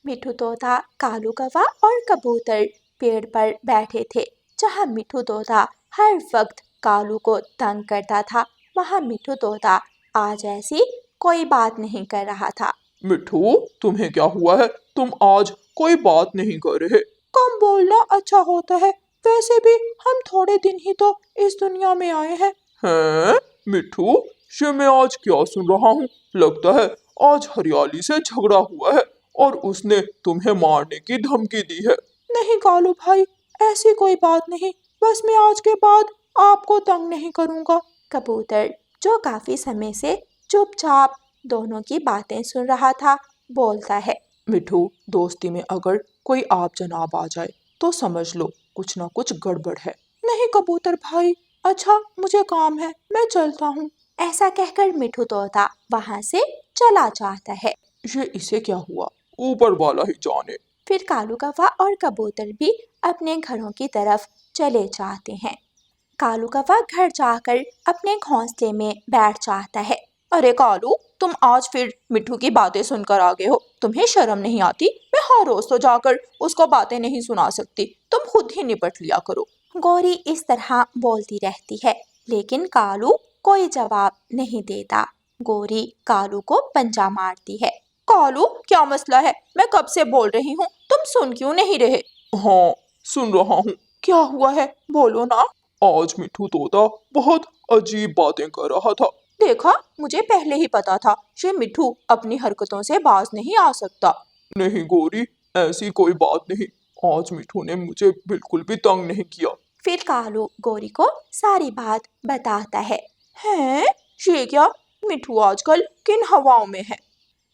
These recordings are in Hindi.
मिठू तोता, कालू कौवा और कबूतर पेड़ पर बैठे थे। जहाँ मिठू तोता हर वक्त कालू को तंग करता था, वहाँ मिठू तोता आज ऐसी कोई बात नहीं कर रहा था। मिठू, तुम्हें क्या हुआ है? तुम आज कोई बात नहीं कर रहे। कम बोलना अच्छा होता है, वैसे भी हम थोड़े दिन ही तो इस दुनिया में आए हैं। हैं मिठू, ये मैं आज क्या सुन रहा हूँ? लगता है आज हरियाली से झगड़ा हुआ है और उसने तुम्हें मारने की धमकी दी है। नहीं कालू भाई, ऐसी कोई बात नहीं, बस मैं आज के बाद आपको तंग नहीं करूँगा। कबूतर, जो काफी समय से चुपचाप दोनों की बातें सुन रहा था, बोलता है। मिठू, दोस्ती में अगर कोई आप जनाब आ जाए तो समझ लो कुछ ना कुछ गड़बड़ है। नहीं कबूतर भाई, अच्छा मुझे काम है, मैं चलता हूँ। ऐसा कहकर मिठू तोता वहां से चला जाता है। ये इसे क्या हुआ, ऊपर वाला ही जाने। फिर कालू कौवा और कबूतर भी अपने घरों की तरफ चले जाते हैं। कालू कौवा घर जाकर अपने घोंसले में बैठ जाता है। अरे कालू, तुम आज फिर मिठू की बातें सुनकर आ गए हो, तुम्हें शर्म नहीं आती? मैं हर रोज तो जाकर उसको बातें नहीं सुना सकती, तुम खुद ही निपट लिया करो। गौरी इस तरह बोलती रहती है, लेकिन कालू कोई जवाब नहीं देता। गौरी कालू को पंजा मारती है। कालू, क्या मसला है? मैं कब से बोल रही हूँ, तुम सुन क्यों नहीं रहे? हाँ, सुन रहा हूँ। क्या हुआ है, बोलो ना। आज मिठू तोता बहुत अजीब बातें कर रहा था। देखा, मुझे पहले ही पता था, ये मिठू अपनी हरकतों से बाज नहीं आ सकता। नहीं गौरी, ऐसी कोई बात नहीं। आज मिठू ने मुझे बिल्कुल भी तंग नहीं किया। फिर कालू गौरी को सारी बात बताता है। हैं? ये क्या? मिठू आजकल किन हवाओं में है?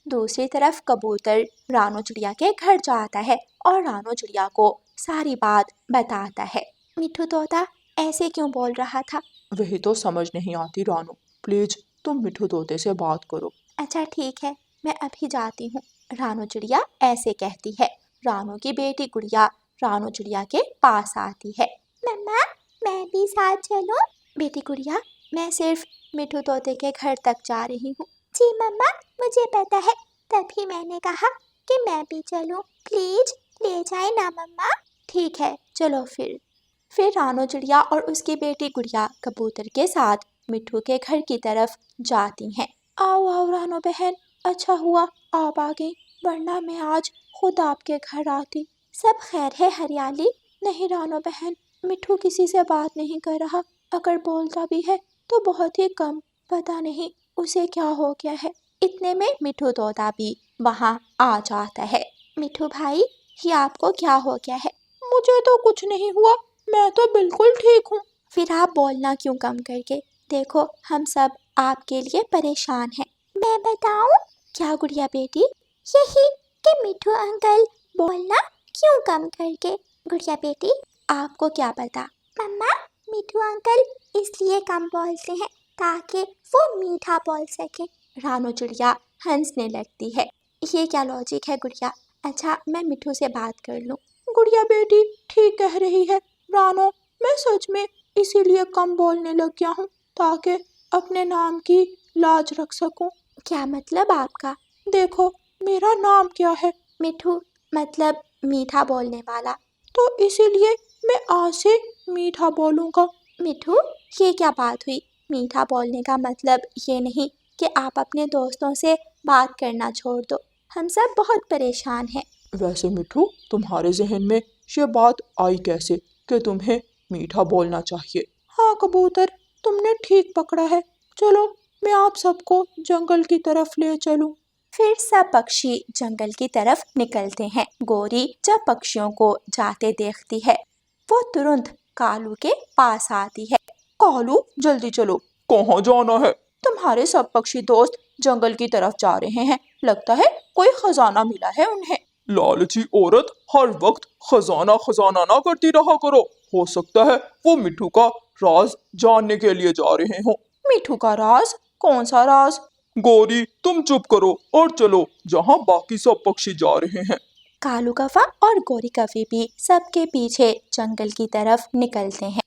दूसरी तरफ कबूतर रानो चिड़िया के घर जाता है और रानो चिड़िया को सारी बात बताता है। मिठू तोता ऐसे क्यों बोल रहा था? वही तो समझ नहीं आती रानो, प्लीज तुम मिठू तोते से बात करो। अच्छा ठीक है, मैं अभी जाती हूँ, रानो चिड़िया ऐसे कहती है। रानो की बेटी गुड़िया रानो चिड़िया के पास आती है। मम्मा, मैं भी साथ चलूं? बेटी गुड़िया, मैं सिर्फ मिठू तोते के घर तक जा रही हूँ। जी मम्मा, मुझे पता है, तभी मैंने कहा कि मैं भी चलूं। प्लीज ले जाए ना मम्मा। ठीक है, चलो फिर रानो चिड़िया और उसकी बेटी गुड़िया कबूतर के साथ मिठू के घर की तरफ जाती हैं। आओ आओ रानो बहन, अच्छा हुआ आप आ गई, वरना मैं आज खुद आपके घर आती। सब खैर है हरियाली? नहीं रानो बहन, मिठू किसी से बात नहीं कर रहा, अगर बोलता भी है तो बहुत ही कम, पता नहीं उसे क्या हो गया है। इतने में मिठू तोता भी वहाँ आ जाता है। मिठू भाई, ये आपको क्या हो गया है? मुझे तो कुछ नहीं हुआ, मैं तो बिल्कुल ठीक हूँ। फिर आप बोलना क्यों कम करके? देखो, हम सब आपके लिए परेशान हैं। मैं बताऊं? क्या गुड़िया बेटी? यही कि मिठू अंकल बोलना क्यों कम करके। गुड़िया बेटी, आपको क्या पता? मम्मा, मिठू अंकल इसलिए कम बोलते हैं ताकि वो मीठा बोल सके। रानो चिड़िया हंसने लगती है। ये क्या लॉजिक है गुड़िया? अच्छा, मैं मिठू से बात कर लूं। गुड़िया बेटी ठीक कह रही है रानो, मैं सच में इसीलिए कम बोलने लग गया हूँ ताकि अपने नाम की लाज रख सकूं। क्या मतलब आपका? देखो, मेरा नाम क्या है? मिठू, मतलब मीठा बोलने वाला। तो इसीलिए मैं आज से मीठा बोलूंगा। मिठू, ये क्या बात हुई? मीठा बोलने का मतलब ये नहीं कि आप अपने दोस्तों से बात करना छोड़ दो। हम सब बहुत परेशान हैं। वैसे मिठू, तुम्हारे जहन में ये बात आई कैसे कि तुम्हें मीठा बोलना चाहिए? हाँ कबूतर, तुमने ठीक पकड़ा है, चलो मैं आप सबको जंगल की तरफ ले चलूं। फिर सब पक्षी जंगल की तरफ निकलते हैं। गौरी जब पक्षियों को जाते देखती है, वो तुरंत कालू के पास आती है। कालू, जल्दी चलो। कहाँ जाना है? तुम्हारे सब पक्षी दोस्त जंगल की तरफ जा रहे हैं, लगता है कोई खजाना मिला है उन्हें। लालची औरत, हर वक्त खजाना खजाना ना करती रहा करो, हो सकता है वो मिठू का राज जानने के लिए जा रहे हो। मिठू का राज? कौन सा राज? गौरी, तुम चुप करो और चलो जहाँ बाकी सब पक्षी जा रहे हैं। कालू कौवा और गौरी कौवी भी सबके पीछे जंगल की तरफ निकलते हैं।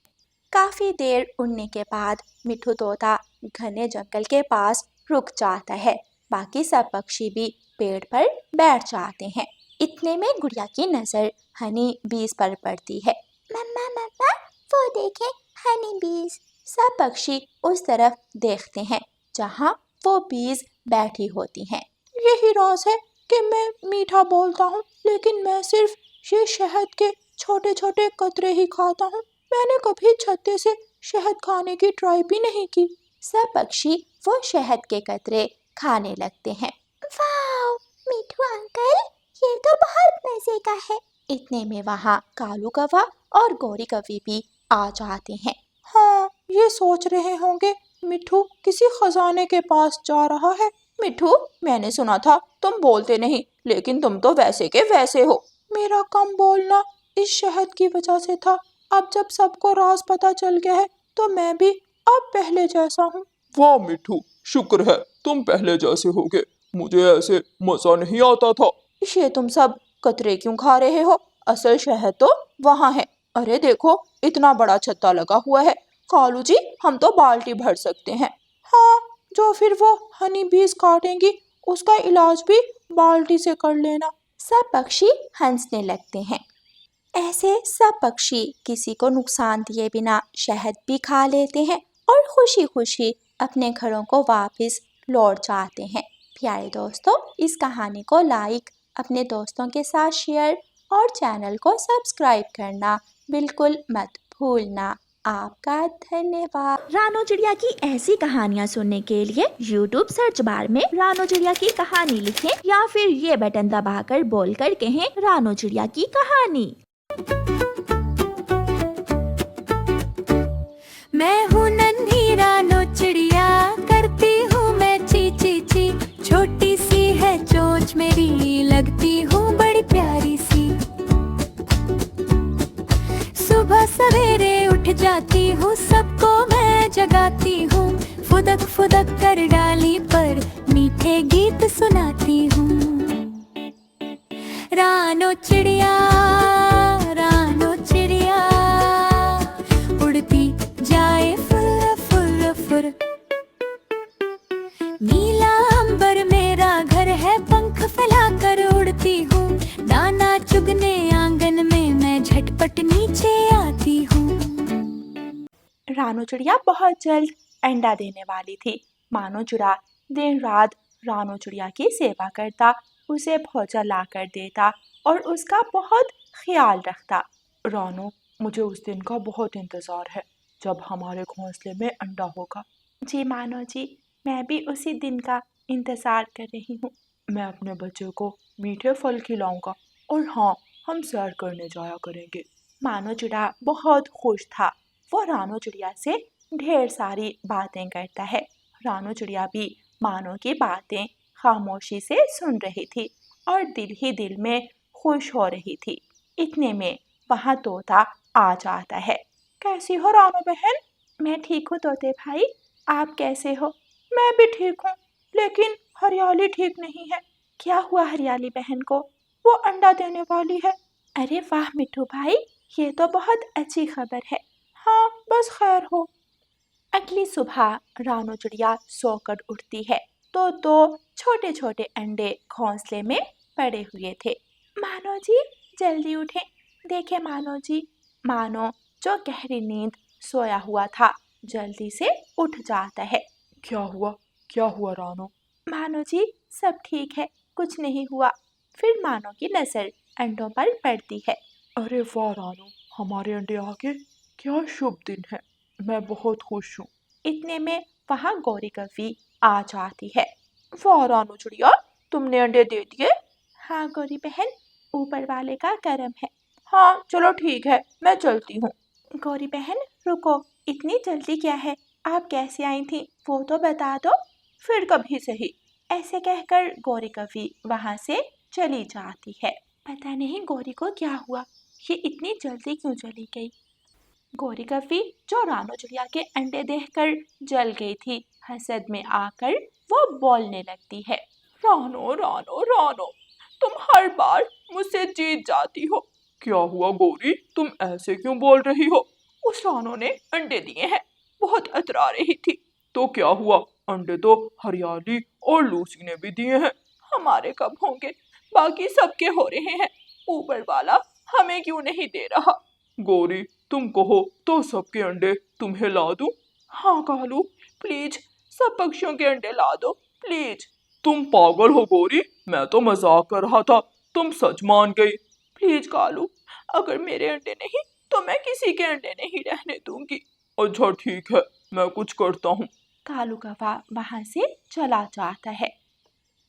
काफी देर उड़ने के बाद मिठू तोता घने जंगल के पास रुक जाता है। बाकी सब पक्षी भी पेड़ पर बैठ जाते हैं। इतने में गुड़िया की नजर हनी बीज पर पड़ती है। मम्मा मम्मा वो देखें हनी बीज। सब पक्षी उस तरफ देखते हैं जहाँ वो बीज बैठी होती हैं। यही राज है कि मैं मीठा बोलता हूँ, लेकिन मैं सिर्फ ये शहद के छोटे छोटे कतरे ही खाता हूँ। मैंने कभी छत्ते से शहद खाने की ट्राई भी नहीं की। सब पक्षी वो शहद के कतरे खाने लगते हैं। वाओ मिठू अंकल, ये तो बहुत मजे का है। इतने में वहाँ कालू कौवा और गौरी कौवी भी आ जाते हैं। हाँ, ये सोच रहे होंगे मिठू किसी खजाने के पास जा रहा है। मिठू, मैंने सुना था तुम बोलते नहीं, लेकिन तुम तो वैसे के वैसे हो। मेरा कम बोलना इस शहद की वजह से था। अब जब सबको राज पता चल गया है तो मैं भी अब पहले जैसा हूँ। वाह मिठू, शुक्र है तुम पहले जैसे हो गए। मुझे ऐसे मजा नहीं आता था। ये तुम सब कतरे क्यों खा रहे हो? असल शहद तो वहाँ है। अरे देखो, इतना बड़ा छत्ता लगा हुआ है। कालू जी, हम तो बाल्टी भर सकते हैं। हाँ, जो फिर वो हनी बीज काटेंगी उसका इलाज भी बाल्टी से कर लेना। सब पक्षी हंसने लगते हैं। ऐसे सब पक्षी किसी को नुकसान दिए बिना शहद भी खा लेते हैं और खुशी खुशी अपने घरों को वापस लौट जाते हैं। प्यारे दोस्तों, इस कहानी को लाइक, अपने दोस्तों के साथ शेयर और चैनल को सब्सक्राइब करना बिल्कुल मत भूलना। आपका धन्यवाद। रानो चिड़िया की ऐसी कहानियाँ सुनने के लिए YouTube सर्च बार में रानो चिड़िया की कहानी लिखें या फिर ये बटन दबाकर बोलकर कहें रानो चिड़िया की कहानी। मैं हूँ नन्ही रानो चिड़िया, करती हूँ मैं ची ची ची। छोटी सी है चोंच मेरी, लगती हूँ बड़ी प्यारी सी। सुबह सवेरे उठ जाती हूँ, सबको मैं जगाती हूँ। फुदक फुदक कर डाली पर मीठे गीत सुनाती हूँ। रानो चिड़िया, रानो चिड़िया, उड़ती जाए फुर फुर फुर। नीला अंबर मेरा घर है, पंख फैलाकर उड़ती हूँ। दाना चुगने आंगन में मैं झटपट नीचे आती हूँ। रानो चिड़िया बहुत जल्द अंडा देने वाली थी। मानो चुरा दिन रात रानो चिड़िया की सेवा करता, उसे भोजन ला कर देता और उसका बहुत ख्याल रखता। रानो, मुझे उस दिन का बहुत इंतजार है जब हमारे घोंसले में अंडा होगा। जी मानो जी, मैं भी उसी दिन का इंतजार कर रही हूँ। मैं अपने बच्चे को मीठे फल खिलाऊंगा और हाँ, हम सैर करने जाया करेंगे। मानो चिड़ा बहुत खुश था। वो रानो चिड़िया से ढेर सारी बातें करता है। रानो चिड़िया भी मानो की बातें खामोशी से सुन रही थी और दिल ही दिल में खुश हो रही थी। इतने में वहाँ तोता आ जाता है। कैसी हो रानो बहन? मैं ठीक हूँ तोते भाई, आप कैसे हो? मैं भी ठीक हूँ, लेकिन हरियाली ठीक नहीं है। क्या हुआ हरियाली बहन को? वो अंडा देने वाली है। अरे वाह मिठू भाई, ये तो बहुत अच्छी खबर है। हाँ, बस खैर हो। अगली सुबह रानो चिड़िया सोकर उठती है तो दो छोटे छोटे अंडे घोंसले में पड़े हुए थे। मानो जी जल्दी उठें, देखे मानो जी। मानो जो गहरी नींद सोया हुआ था जल्दी से उठ जाता है। क्या हुआ रानो? मानो जी सब ठीक है, कुछ नहीं हुआ। फिर मानो की नजर अंडों पर पड़ती है। अरे वाह रानो, हमारे अंडे आ गए, क्या शुभ दिन है। मैं बहुत खुश हूँ। इतने में वहाँ गौरी कौवी आ जाती है। वाह रानो चिड़िया, तुमने अंडे दे दिए। हाँ गौरी बहन, ऊपर वाले का करम है। हाँ चलो ठीक है, मैं चलती हूँ। गौरी बहन रुको, इतनी जल्दी क्या है? आप कैसे आई थी वो तो बता दो। फिर कभी सही। ऐसे कहकर गौरी कौवी वहाँ से चली जाती है। पता नहीं गौरी को क्या हुआ, ये इतनी जल्दी क्यों चली गई। गौरी कौवी जो रानो चिड़िया के अंडे देखकर जल गई थी, हसद में आकर वो बोलने लगती है। रानो रानो रानो, तुम हर बार मुझसे जीत जाती हो। क्या हुआ गौरी, तुम ऐसे क्यों बोल रही हो? उस रानो ने अंडे दिए हैं, बहुत अतरा रही थी। तो क्या हुआ, अंडे तो हरियाली और लूसी ने भी दिए हैं। हमारे कब होंगे? बाकी सबके हो रहे हैं, ऊपर वाला हमें क्यों नहीं दे रहा? गौरी, तुम कहो तो सबके अंडे तुम्हें ला दूं? हाँ कालू, प्लीज सब पक्षियों के अंडे ला दो प्लीज। तुम पागल हो गौरी, मैं तो मजाक कर रहा था, तुम सच मान गई। प्लीज कालू, अगर मेरे अंडे नहीं तो मैं किसी के अंडे नहीं रहने दूंगी। अच्छा ठीक है, मैं कुछ करता हूँ। कालू कौवा वहां से चला जाता है।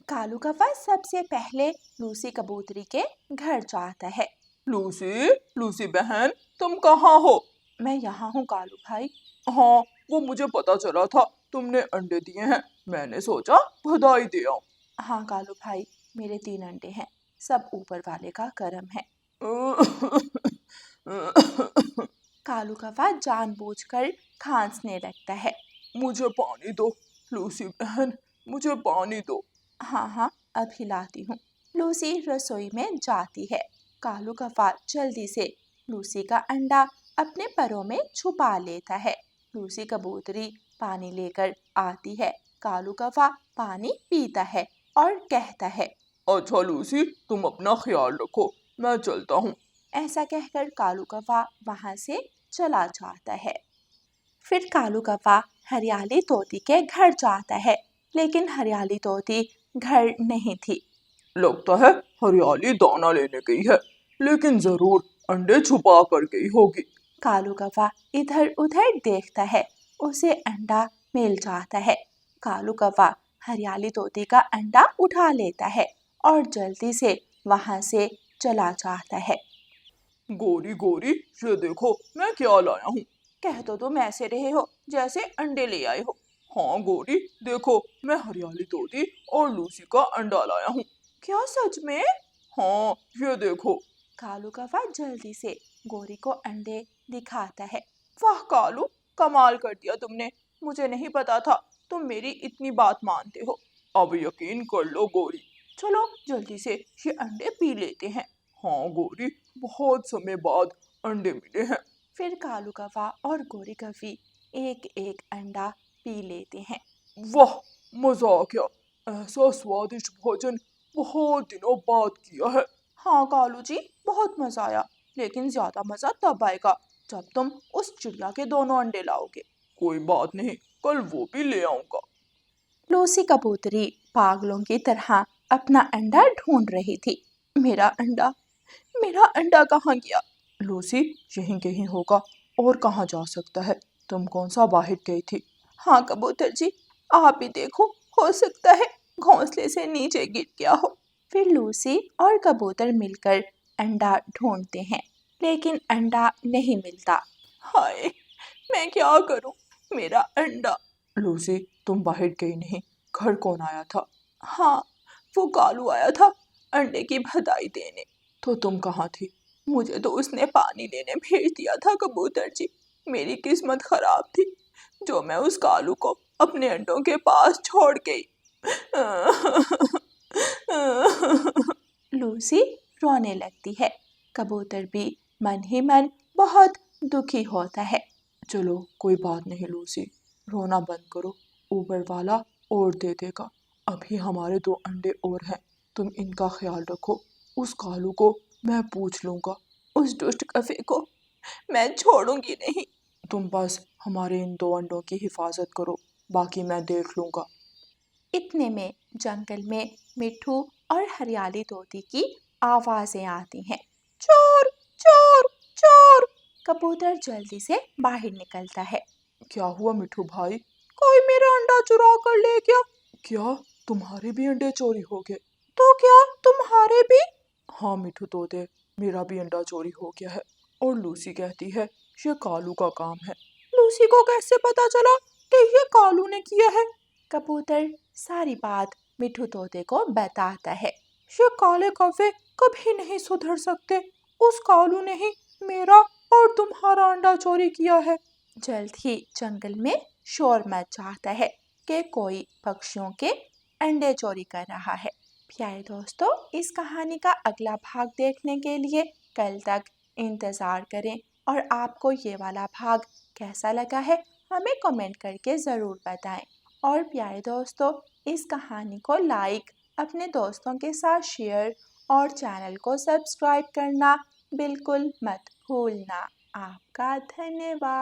कालू कौवा सबसे पहले लूसी कबूतरी के घर जाता है। लूसी, लूसी बहन, तुम कहाँ हो? मैं यहाँ हूँ कालू भाई। हाँ, वो मुझे पता चला था, तुमने अंडे दिए हैं, मैंने सोचा बधाई दे आऊं। हाँ कालू भाई, मेरे 3 अंडे हैं, सब ऊपर वाले का करम है। कालू कौवा जानबूझकर खांसने लगता है। मुझे पानी दो लूसी बहन, मुझे पानी दो। हाँ हाँ, अभी लाती हूँ। लूसी रसोई में जाती है। कालू कौवा जल्दी से लूसी का अंडा अपने परों में छुपा लेता है। लूसी कबूतरी पानी लेकर आती है। कालू कौवा पानी पीता है और कहता है, अच्छा लूसी, तुम अपना ख्याल रखो, मैं चलता हूँ। ऐसा कहकर कालू कौवा वहां से चला जाता है। फिर कालू कौवा हरियाली तोती के घर जाता है, लेकिन हरियाली तोती घर नहीं थी। लगता है हरियाली दाना लेने गई है, लेकिन जरूर अंडे छुपा कर गई होगी। कालू कौवा इधर उधर देखता है, उसे अंडा मिल जाता है। कालू कौवा हरियाली तोती का अंडा उठा लेता है और जल्दी से वहां से चला जाता है। गोरी गोरी, ये देखो मैं क्या लाया हूँ। कह तो तुम ऐसे रहे हो जैसे अंडे ले आए हो। हाँ गोरी, देखो मैं हरियाली तोती और लूसी का अंडा लाया हूँ। क्या सच में? हाँ, ये देखो। कालू कौवा जल्दी से गोरी को अंडे दिखाता है। वाह कालू, कमाल कर दिया तुमने, मुझे नहीं पता था तुम मेरी इतनी बात मानते हो। अब यकीन कर लो गोरी। चलो जल्दी से ये अंडे पी लेते हैं। हाँ गोरी, बहुत समय बाद अंडे मिले हैं। फिर कालू कौवा और गोरी कौवी एक एक अंडा पी लेते हैं। वाह, मजा आ गया, ऐसा स्वादिष्ट भोजन बहुत दिनों बाद किया है। हाँ कालू जी, बहुत मजा आया, लेकिन ज्यादा मजा तब आएगा जब तुम उस चिड़िया के दोनों अंडे लाओगे। कोई बात नहीं, कल वो भी ले आऊंगा। लूसी कबूतरी पागलों की तरह अपना अंडा ढूंढ रही थी। मेरा अंडा कहाँ गया? लूसी, यहीं कहीं होगा, और कहाँ जा सकता है? तुम कौन सा बाहर गई थी? हाँ कबूतर जी, आप ही देखो, हो सकता है घोंसले से नीचे गिर गया हो। फिर लूसी और कबूतर मिलकर अंडा ढूंढते हैं, लेकिन अंडा नहीं मिलता। हाय, मैं क्या करूं? मेरा अंडा। लूसी, तुम बाहर गई नहीं, घर कौन आया था? हाँ, वो कालू आया था अंडे की बधाई देने। तो तुम कहाँ थी? मुझे तो उसने पानी लेने भेज दिया था कबूतर जी। मेरी किस्मत खराब थी जो मैं उस कालू को अपने अंडों के पास छोड़ गई। लूसी रोने लगती है। कबूतर भी मन ही मन बहुत दुखी होता है। चलो कोई बात नहीं लूसी, रोना बंद करो, ऊपर वाला और दे देगा। अभी हमारे 2 अंडे और हैं, तुम इनका ख्याल रखो। उस कालू को मैं पूछ लूंगा। उस दुष्ट कफे को मैं छोड़ूंगी नहीं। तुम बस हमारे इन 2 अंडों की हिफाजत करो, बाकी मैं देख लूंगा। इतने में जंगल में मिट्ठू और हरियाली तोती की आवाजें आती हैं। चोर चोर चोर! कबूतर जल्दी से बाहर निकलता है। क्या हुआ मिठू भाई? कोई मेरा अंडा चुरा कर ले गया। क्या तुम्हारे भी अंडे चोरी हो गए? तो क्या तुम्हारे भी? हाँ मिठू तोते, मेरा भी अंडा चोरी हो गया है, और लूसी कहती है ये कालू का काम है। लूसी को कैसे पता चला कि ये कालू ने किया है? कबूतर सारी बात मिठू तोते को बताता है। ये काले कौवे कभी नहीं सुधर सकते। उस कालू ने ही मेरा और तुम्हारा अंडा चोरी किया है। जल्द ही जंगल में शोर मच जाता है कि कोई पक्षियों के अंडे चोरी कर रहा है। प्यारे दोस्तों, इस कहानी का अगला भाग देखने के लिए कल तक इंतज़ार करें, और आपको ये वाला भाग कैसा लगा है हमें कमेंट करके ज़रूर बताएं। और प्यारे दोस्तों, इस कहानी को लाइक अपने दोस्तों के साथ शेयर और चैनल को सब्सक्राइब करना बिल्कुल मत भूलना। आपका धन्यवाद।